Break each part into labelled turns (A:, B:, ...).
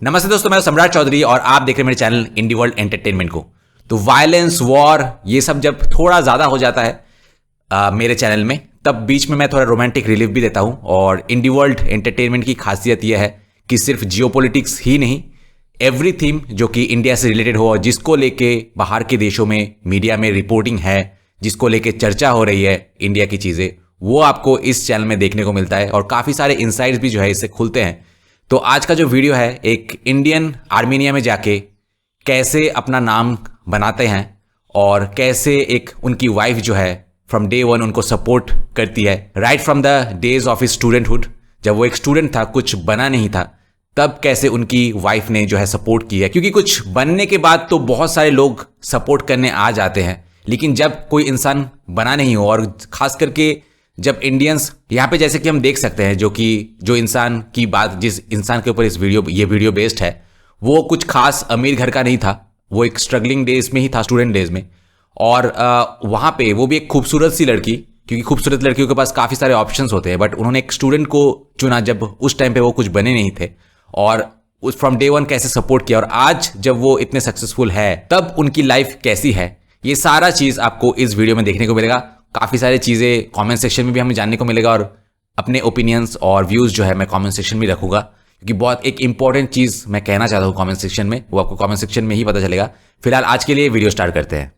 A: नमस्ते दोस्तों, मैं सम्राट चौधरी और आप देख रहे हैं मेरे चैनल इंडी वर्ल्ड एंटरटेनमेंट को। तो वायलेंस, वॉर, ये सब जब थोड़ा ज़्यादा हो जाता है मेरे चैनल में, तब बीच में मैं थोड़ा रोमांटिक रिलीफ भी देता हूं। और इंडी वर्ल्ड एंटरटेनमेंट की खासियत यह है कि सिर्फ जियोपॉलिटिक्स ही नहीं, एवरी थीम जो कि इंडिया से रिलेटेड हो और जिसको लेके बाहर के देशों में मीडिया में रिपोर्टिंग है, जिसको लेके चर्चा हो रही है इंडिया की चीज़ें, वो आपको इस चैनल में देखने को मिलता है और काफ़ी सारे इंसाइट्स भी जो है इससे खुलते हैं। तो आज का जो वीडियो है, एक इंडियन आर्मीनिया में जाके कैसे अपना नाम बनाते हैं और कैसे एक उनकी वाइफ जो है फ्रॉम डे वन उनको सपोर्ट करती है, right from the days of his studenthood. जब वो एक स्टूडेंट था, कुछ बना नहीं था, तब कैसे उनकी वाइफ ने जो है सपोर्ट की है। क्योंकि कुछ बनने के बाद तो बहुत सारे लोग सपोर्ट करने आ जाते हैं, लेकिन जब कोई इंसान बना नहीं हो, और खास करके जब इंडियंस यहाँ पे, जैसे कि हम देख सकते हैं, जो इंसान की बात, जिस इंसान के ऊपर ये वीडियो बेस्ड है, वो कुछ खास अमीर घर का नहीं था, वो एक स्ट्रगलिंग डेज में ही था, स्टूडेंट डेज में। और वहाँ पे वो भी एक खूबसूरत सी लड़की, क्योंकि खूबसूरत लड़कियों के पास काफ़ी सारे ऑप्शंस होते हैं, बट उन्होंने एक स्टूडेंट को चुना जब उस टाइम पे वो कुछ बने नहीं थे, और उस फ्रॉम डे वन कैसे सपोर्ट किया, और आज जब वो इतने सक्सेसफुल है तब उनकी लाइफ कैसी है, ये सारा चीज़ आपको इस वीडियो में देखने को मिलेगा। काफ़ी सारी चीज़ें कमेंट सेक्शन में भी हमें जानने को मिलेगा, और अपने ओपिनियंस और व्यूज़ जो है मैं कमेंट सेक्शन में रखूंगा, क्योंकि बहुत एक इंपॉर्टेंट चीज़ मैं कहना चाहता हूँ कमेंट सेक्शन में, वो आपको कमेंट सेक्शन में ही पता चलेगा। फिलहाल आज के लिए वीडियो स्टार्ट करते हैं।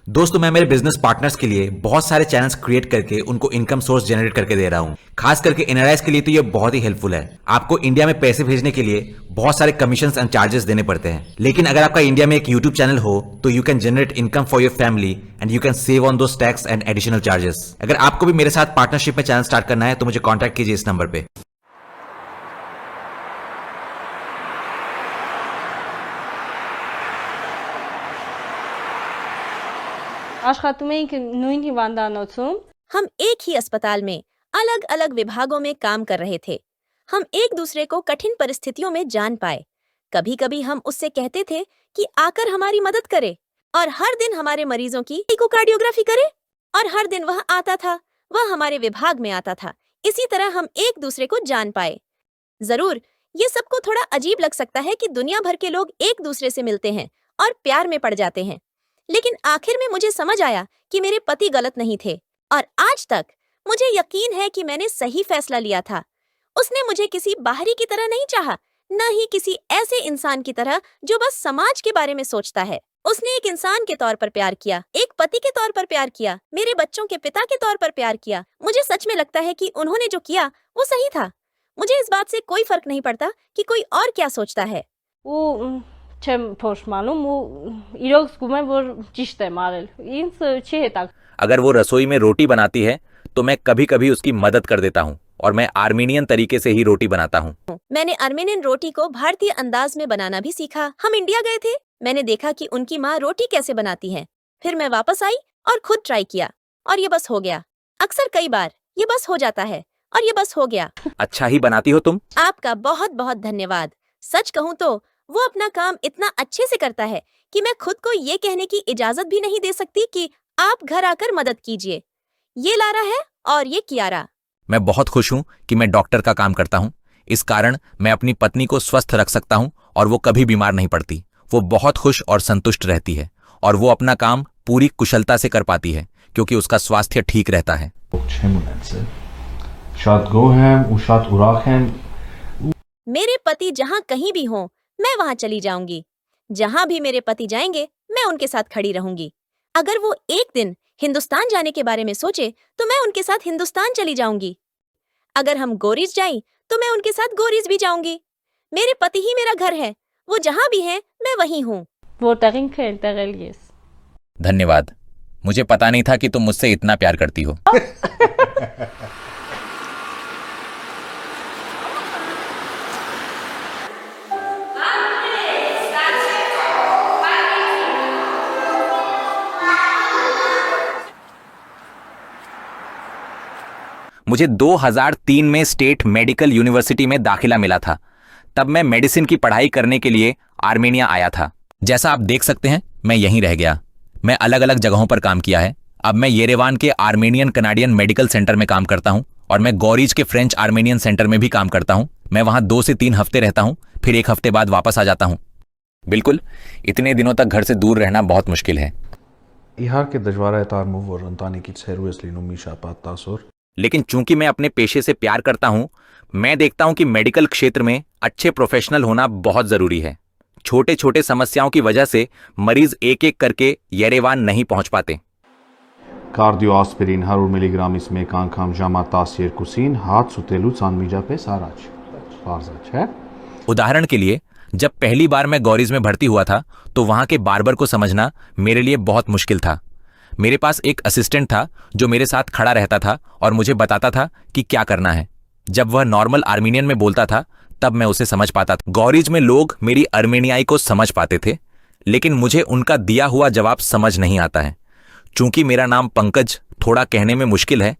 A: दोस्तों, मैं मेरे बिजनेस पार्टनर्स के लिए बहुत सारे चैनल्स क्रिएट करके उनको इनकम सोर्स जनरेट करके दे रहा हूं। खास करके एनआरआईज के लिए तो ये बहुत ही हेल्पफुल है। आपको इंडिया में पैसे भेजने के लिए बहुत सारे कमीशंस एंड चार्जेस देने पड़ते हैं, लेकिन अगर आपका इंडिया में एक यूट्यूब चैनल हो तो you can generate income for your family and you can save on those tax and additional charges. अगर आपको भी मेरे साथ पार्टनरशिप में चैनल स्टार्ट करना है तो मुझे कॉन्टैक्ट कीजिए इस नंबर पे।
B: हम एक ही अस्पताल में अलग अलग विभागों में काम कर रहे थे। हम एक दूसरे को कठिन परिस्थितियों में जान पाए। कभी कभी हम उससे कहते थे कि आकर हमारी मदद करे, और हर दिन हमारे मरीजों की इकोकार्डियोग्राफी करे, और हर दिन वह आता था, वह हमारे विभाग में आता था। इसी तरह हम एक दूसरे को जान पाए। जरूर ये सबको थोड़ा अजीब लग सकता है कि दुनिया भर के लोग एक दूसरे से मिलते हैं और प्यार में पड़ जाते हैं, लेकिन आखिर में मुझे समझ आया कि मेरे पति गलत नहीं थे, और आज तक मुझे यकीन है कि मैंने सही फैसला लिया था। उसने मुझे किसी बाहरी की तरह नहीं चाहा, न ही किसी ऐसे इंसान की तरह जो बस समाज के बारे में सोचता है। उसने एक इंसान के तौर पर प्यार किया, एक पति के तौर पर प्यार किया, मेरे बच्चों के पिता के तौर पर प्यार किया। मुझे सच में लगता है कि उन्होंने जो किया वो सही था। मुझे इस बात से कोई फर्क नहीं पड़ता कि कोई और क्या सोचता है।
A: अगर वो रसोई में रोटी बनाती है तो मैं कभी कभी उसकी मदद कर देता हूँ, और मैं आर्मीनियन तरीके से ही रोटी बनाता हूँ।
B: मैंने आर्मेनियन रोटी को भारतीय अंदाज में बनाना भी सीखा। हम इंडिया गए थे, मैंने देखा कि उनकी माँ रोटी कैसे बनाती है। फिर मैं वापस आई और खुद ट्राई किया, और ये बस हो गया। अक्सर कई बार ये बस हो जाता है, और ये बस हो गया।
A: अच्छा ही बनाती हो तुम।
B: आपका बहुत बहुत धन्यवाद। सच कहूँ तो वो अपना काम इतना अच्छे से करता है कि मैं खुद को ये कहने की इजाजत भी नहीं दे सकती कि आप घर आकर मदद कीजिए। ये लारा है और ये कियारा।
A: मैं बहुत खुश हूँ कि मैं डॉक्टर का काम करता हूँ। इस कारण मैं अपनी पत्नी को स्वस्थ रख सकता हूँ और वो कभी बीमार नहीं पड़ती। वो बहुत खुश और संतुष्ट रहती है, और वो अपना काम पूरी कुशलता से कर पाती है क्योंकि उसका स्वास्थ्य ठीक रहता है।
B: मेरे पति जहाँ कहीं भी हों, मैं वहाँ चली जाऊंगी। जहाँ भी मेरे पति जाएंगे, मैं उनके साथ खड़ी रहूंगी। अगर वो एक दिन हिंदुस्तान जाने के बारे में सोचे तो मैं उनके साथ हिंदुस्तान चली जाऊंगी। अगर हम गोरीज जाएं तो मैं उनके साथ गोरीज भी जाऊंगी। मेरे पति ही मेरा घर है, वो जहाँ भी हैं मैं वहीं हूँ।
A: धन्यवाद। मुझे पता नहीं था कि तुम मुझसे इतना प्यार करती हो। मुझे 2003 में स्टेट मेडिकल यूनिवर्सिटी में दाखिला मिला था। तब मैं मेडिसिन की पढ़ाई करने के लिए आर्मेनिया आया था। जैसा आप देख सकते हैं, मैं यहीं रह गया। मैं अलग अलग जगहों पर काम किया है, अब मैं येरेवान के आर्मेनियन कनाडियन मेडिकल सेंटर में काम करता हूँ और मैं गौरीज के फ्रेंच आर्मेनियन सेंटर में भी काम करता हूँ। मैं वहाँ 2 से 3 हफ्ते रहता हूँ, फिर 1 हफ्ते बाद वापस आ जाता हूँ। बिल्कुल, इतने दिनों तक घर से दूर रहना बहुत मुश्किल है। लेकिन चूंकि मैं अपने पेशे से प्यार करता हूं, मैं देखता हूं कि मेडिकल क्षेत्र में अच्छे प्रोफेशनल होना बहुत जरूरी है। छोटे छोटे समस्याओं की वजह से मरीज एक एक करके येरेवान नहीं पहुंच पाते।
C: Kardioaspirin 100 mg इसमें कांखाम जामा तासीर कुसीन हाथ सुतेलू चांदमीजा पे साराच फारजाच है।
A: उदाहरण के लिए, जब पहली बार मैं गौरीज में भर्ती हुआ था तो वहां के बार्बर को समझना मेरे लिए बहुत मुश्किल था। मेरे पास एक असिस्टेंट था जो मेरे साथ खड़ा रहता था और मुझे बताता था कि क्या करना है। जब वह नॉर्मल आर्मेनियन में बोलता था तब मैं उसे समझ पाता था। गौरीज में लोग मेरी अर्मेनियाई को समझ पाते थे, लेकिन मुझे उनका दिया हुआ जवाब समझ नहीं आता है। चूंकि मेरा नाम पंकज थोड़ा कहने में मुश्किल है,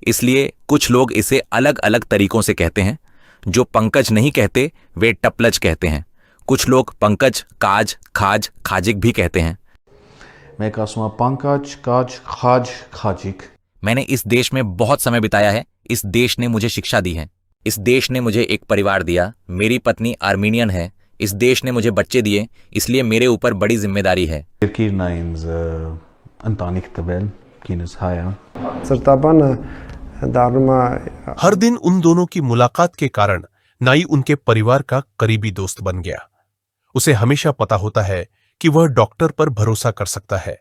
A: इसलिए कुछ लोग इसे अलग अलग तरीकों से कहते हैं। जो पंकज नहीं कहते वे टपलज कहते हैं। कुछ लोग पंकज, काज, खाज, खाजिक भी कहते हैं।
C: मैं कासुआ पंकज, काज, खाज, खाजिक।
A: मैंने इस देश में बहुत समय बिताया है। इस देश ने मुझे शिक्षा दी है। इस देश ने मुझे एक परिवार दिया। मेरी पत्नी आर्मीनियन है। इस देश ने मुझे बच्चे दिए, इसलिए मेरे ऊपर बड़ी जिम्मेदारी है।
D: हर दिन उन दोनों की मुलाकात के कारण नाई उनके परिवार का करीबी दोस्त बन गया। उसे हमेशा पता होता है कि वह डॉक्टर पर भरोसा कर सकता है,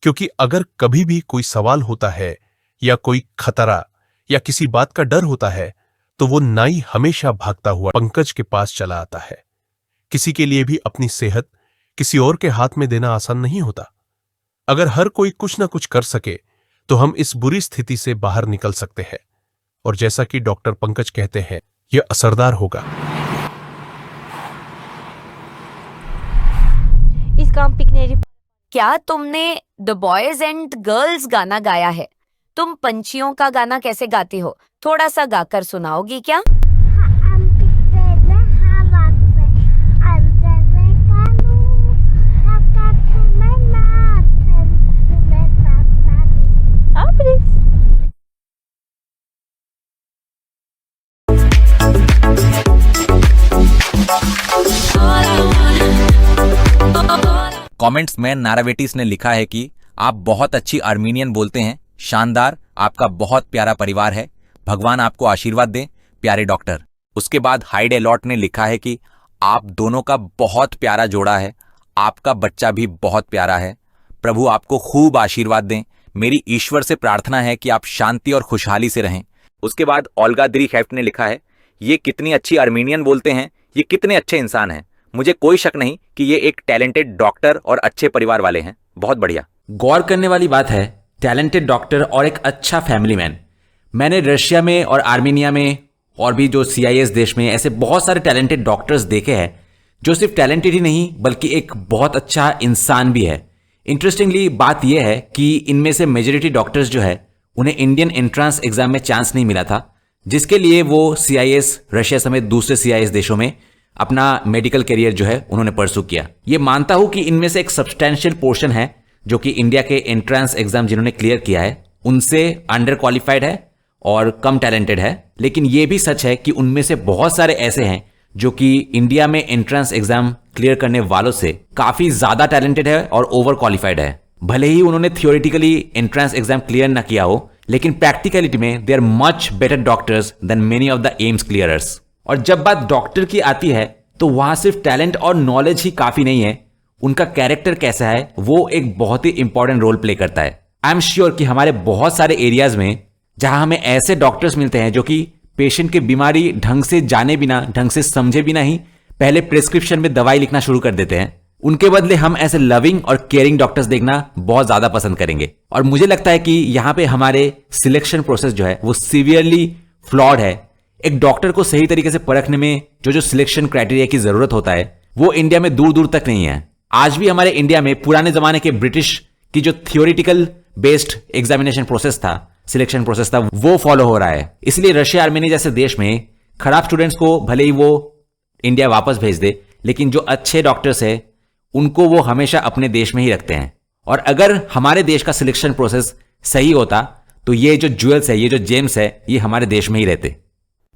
D: क्योंकि अगर कभी भी कोई सवाल होता है या कोई खतरा या किसी बात का डर होता है तो वो नाई हमेशा भागता हुआ पंकज के पास चला आता है। किसी के लिए भी अपनी सेहत किसी और के हाथ में देना आसान नहीं होता। अगर हर कोई कुछ ना कुछ कर सके तो हम इस बुरी स्थिति से बाहर निकल सकते हैं, और जैसा कि डॉक्टर पंकज कहते हैं, यह असरदार होगा।
E: क्या तुमने द बॉयज एंड गर्ल्स गाना गाया है? तुम पंछियों का गाना कैसे गाती हो? थोड़ा सा गाकर सुनाओगी क्या?
A: कमेंट्स में नारावेटिस ने लिखा है कि आप बहुत अच्छी आर्मीनियन बोलते हैं, शानदार, आपका बहुत प्यारा परिवार है, भगवान आपको आशीर्वाद दे, प्यारे डॉक्टर। उसके बाद हाइड एलॉट ने लिखा है कि आप दोनों का बहुत प्यारा जोड़ा है, आपका बच्चा भी बहुत प्यारा है, प्रभु आपको खूब आशीर्वाद दें, मेरी ईश्वर से प्रार्थना है कि आप शांति और खुशहाली से रहें। उसके बाद ओल्गा द्रीखेफ्ट ने लिखा है, ये कितनी अच्छी आर्मीनियन बोलते हैं, ये कितने अच्छे इंसान हैं, मुझे कोई शक नहीं कि ये एक टैलेंटेड डॉक्टर और अच्छे परिवार वाले हैं, बहुत बढ़िया।
F: गौर करने वाली बात है, टैलेंटेड डॉक्टर और एक अच्छा फैमिली मैन। मैंने रशिया में और आर्मेनिया में और भी जो CIS देश में ऐसे बहुत सारे टैलेंटेड डॉक्टर्स देखे हैं जो सिर्फ टैलेंटेड ही नहीं बल्कि एक बहुत अच्छा इंसान भी है। इंटरेस्टिंगली बात यह है कि इनमें से मेजॉरिटी डॉक्टर्स जो है उन्हें इंडियन एंट्रेंस एग्जाम में चांस नहीं मिला था, जिसके लिए वो CIS रशिया समेत दूसरे CIS देशों में अपना मेडिकल करियर जो है उन्होंने परसू किया। ये मानता हूं कि इनमें से एक सब्सटैंशियल पोर्शन है जो कि इंडिया के एंट्रेंस एग्जाम जिन्होंने क्लियर किया है उनसे अंडर क्वालिफाइड है और कम टैलेंटेड है, लेकिन ये भी सच है कि उनमें से बहुत सारे ऐसे हैं जो कि इंडिया में एंट्रेंस एग्जाम क्लियर करने वालों से काफी ज्यादा टैलेंटेड है और ओवर क्वालिफाइड है। भले ही उन्होंने थियोरेटिकली एंट्रेंस एग्जाम क्लियर ना किया हो, लेकिन प्रैक्टिकलिटी में they are much better doctors than many of the AIIMS clearers. और जब बात डॉक्टर की आती है तो वहां सिर्फ टैलेंट और नॉलेज ही काफी नहीं है, उनका कैरेक्टर कैसा है वो एक बहुत ही इंपॉर्टेंट रोल प्ले करता है। आई एम श्योर कि हमारे बहुत सारे एरियाज में जहां हमें ऐसे डॉक्टर्स मिलते हैं जो कि पेशेंट की बीमारी ढंग से जाने बिना, ढंग से समझे बिना ही पहले प्रिस्क्रिप्शन में दवाई लिखना शुरू कर देते हैं। उनके बदले हम ऐसे लविंग और केयरिंग डॉक्टर्स देखना बहुत ज्यादा पसंद करेंगे। और मुझे लगता है कि यहां पे हमारे सिलेक्शन प्रोसेस जो है वो सीवियरली फ्लॉड है। एक डॉक्टर को सही तरीके से परखने में जो सिलेक्शन क्राइटेरिया की जरूरत होता है वो इंडिया में दूर दूर तक नहीं है। आज भी हमारे इंडिया में पुराने जमाने के ब्रिटिश की जो थियोरिटिकल बेस्ड एग्जामिनेशन प्रोसेस था, सिलेक्शन प्रोसेस था, वो फॉलो हो रहा है। इसलिए रशिया, आर्मेनिया जैसे देश में खराब स्टूडेंट्स को भले ही वो इंडिया वापस भेज दे, लेकिन जो अच्छे डॉक्टर्स है उनको वो हमेशा अपने देश में ही रखते हैं। और अगर हमारे देश का सिलेक्शन प्रोसेस सही होता तो ये जो ज्वेल्स है, ये जो जेम्स है, ये हमारे देश में ही रहते।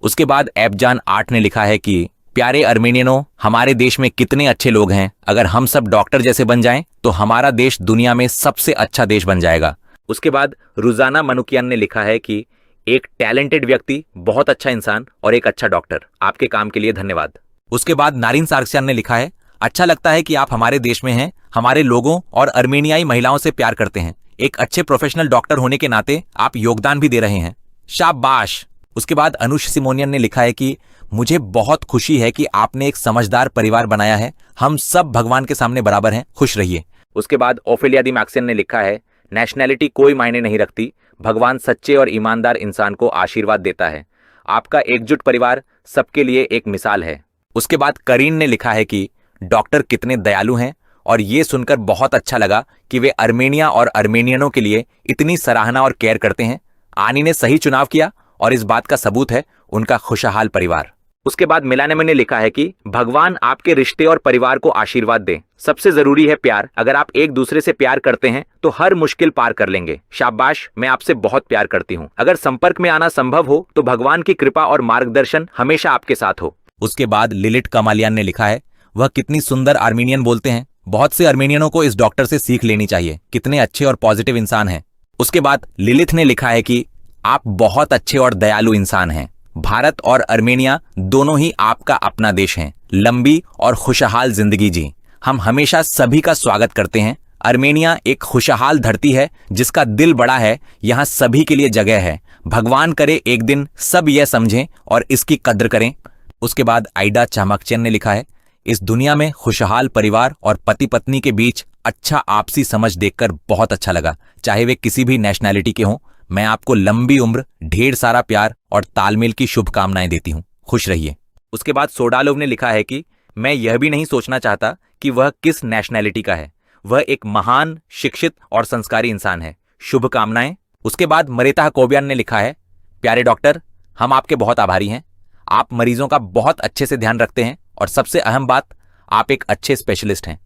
A: उसके बाद एफजान 8 ने लिखा है कि प्यारे अर्मेनियनों, हमारे देश में कितने अच्छे लोग हैं। अगर हम सब डॉक्टर जैसे बन जाएं तो हमारा देश दुनिया में सबसे अच्छा देश बन जाएगा। उसके बाद रुजाना मनुकियान ने लिखा है कि एक टैलेंटेड व्यक्ति, बहुत अच्छा इंसान और एक अच्छा डॉक्टर, आपके काम के लिए धन्यवाद। उसके बाद नारिन सार्कसियान ने लिखा है, अच्छा लगता है कि आप हमारे देश में हैं, हमारे लोगों और अर्मेनियाई महिलाओं से प्यार करते हैं। एक अच्छे प्रोफेशनल डॉक्टर होने के नाते आप योगदान भी दे रहे हैं, शाबाश। उसके बाद अनुष सिमोनियन ने लिखा है कि मुझे बहुत खुशी है कि आपने एक समझदार परिवार बनाया है। हम सब भगवान के सामने बराबर हैं, खुश रहिए। उसके बाद ओफेलिया दी मैक्सन ने लिखा है, नेशनैलिटी कोई मायने नहीं रखती, भगवान सच्चे और ईमानदार इंसान को आशीर्वाद देता है। आपका एकजुट परिवार सबके लिए एक मिसाल है। उसके बाद करीन ने लिखा है कि डॉक्टर कितने दयालु हैं और ये सुनकर बहुत अच्छा लगा कि वे अर्मेनिया और अर्मेनियनों के लिए इतनी सराहना और केयर करते हैं। आनी ने सही चुनाव किया और इस बात का सबूत है उनका खुशहाल परिवार। उसके बाद मिलानेम ने लिखा है कि भगवान आपके रिश्ते और परिवार को आशीर्वाद दे। सबसे जरूरी है प्यार। अगर आप एक दूसरे से प्यार करते हैं तो हर मुश्किल पार कर लेंगे। शाबाश, मैं आपसे बहुत प्यार करती हूँ। अगर संपर्क में आना संभव हो तो भगवान की कृपा और मार्गदर्शन हमेशा आपके साथ हो। उसके बाद लिलिट कमालियान ने लिखा है, वह कितनी सुंदर आर्मीनियन बोलते हैं। बहुत से अर्मेनियनों को इस डॉक्टर से सीख लेनी चाहिए। कितने अच्छे और पॉजिटिव इंसान हैं। उसके बाद लिलिथ ने लिखा है कि आप बहुत अच्छे और दयालु इंसान हैं। भारत और अर्मेनिया दोनों ही आपका अपना देश हैं। लंबी और खुशहाल जिंदगी जी। हम हमेशा सभी का स्वागत करते हैं। अर्मेनिया एक खुशहाल धरती है जिसका दिल बड़ा है। यहाँ सभी के लिए जगह है। भगवान करे एक दिन सब यह समझें और इसकी कद्र करें। उसके बाद आइडा चामकचंद ने लिखा है, इस दुनिया में खुशहाल परिवार और पति पत्नी के बीच अच्छा आपसी समझ देखकर बहुत अच्छा लगा। चाहे वे किसी भी नेशनैलिटी के हों, मैं आपको लंबी उम्र, ढेर सारा प्यार और तालमेल की शुभकामनाएं देती हूं। खुश रहिए। उसके बाद सोडालोव ने लिखा है कि मैं यह भी नहीं सोचना चाहता कि वह किस नेशनैलिटी का है। वह एक महान, शिक्षित और संस्कारी इंसान है। शुभकामनाएं। उसके बाद मरेता कोबियान ने लिखा है, प्यारे डॉक्टर, हम आपके बहुत आभारी हैं। आप मरीजों का बहुत अच्छे से ध्यान रखते हैं और सबसे अहम बात, आप एक अच्छे स्पेशलिस्ट हैं।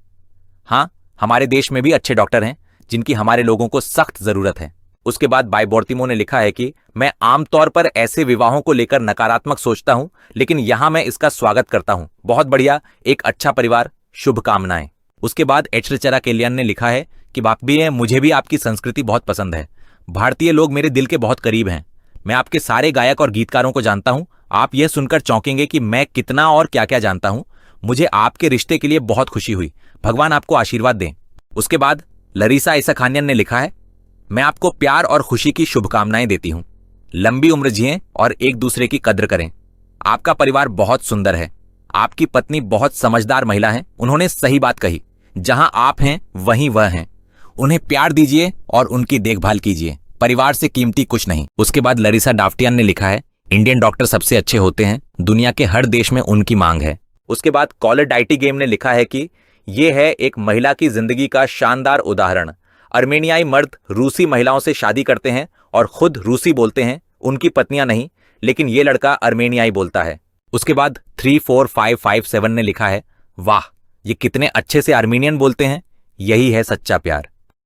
A: हाँ, हमारे देश में भी अच्छे डॉक्टर हैं जिनकी हमारे लोगों को सख्त जरूरत है। उसके बाद बाइबोर्तिमो ने लिखा है कि मैं आमतौर पर ऐसे विवाहों को लेकर नकारात्मक सोचता हूं, लेकिन यहां मैं इसका स्वागत करता हूं। बहुत बढ़िया, एक अच्छा परिवार, शुभकामनाएं। उसके बाद एचरचरा केलियन ने लिखा है कि बाप भी है, मुझे भी आपकी संस्कृति बहुत पसंद है। भारतीय लोग मेरे दिल के बहुत करीब हैं। मैं आपके सारे गायक और गीतकारों को जानता हूं। आप यह सुनकर चौंकेंगे कि मैं कितना और क्या क्या जानता हूं। मुझे आपके रिश्ते के लिए बहुत खुशी हुई। भगवान आपको आशीर्वाद दें। उसके बाद लरीसा इसखानियन ने लिखा है, मैं आपको प्यार और खुशी की शुभकामनाएं देती हूं। लंबी उम्र जिएं और एक दूसरे की कद्र करें। आपका परिवार बहुत सुंदर है। आपकी पत्नी बहुत समझदार महिला है। उन्होंने सही बात कही। जहां आप हैं वहीं वह हैं। उन्हें प्यार दीजिए और उनकी देखभाल कीजिए। परिवार से कीमती कुछ नहीं। उसके बाद लरीसा डाफ्टियन ने लिखा है, इंडियन डॉक्टर सबसे अच्छे होते हैं। दुनिया के हर देश में उनकी मांग है। उसके बाद कॉलर डाइटी गेम ने लिखा है कि यह है एक महिला की जिंदगी का शानदार उदाहरण। अर्मेनियाई मर्द रूसी महिलाओं से शादी करते हैं और खुद रूसी बोलते हैं, उनकी पत्नियां नहीं, लेकिन ये लड़का अर्मेनियाई बोलता है। उसके बाद 34557 ने लिखा है, वाह, ये कितने अच्छे से अर्मेनियन बोलते हैं। यही है सच्चा प्यार।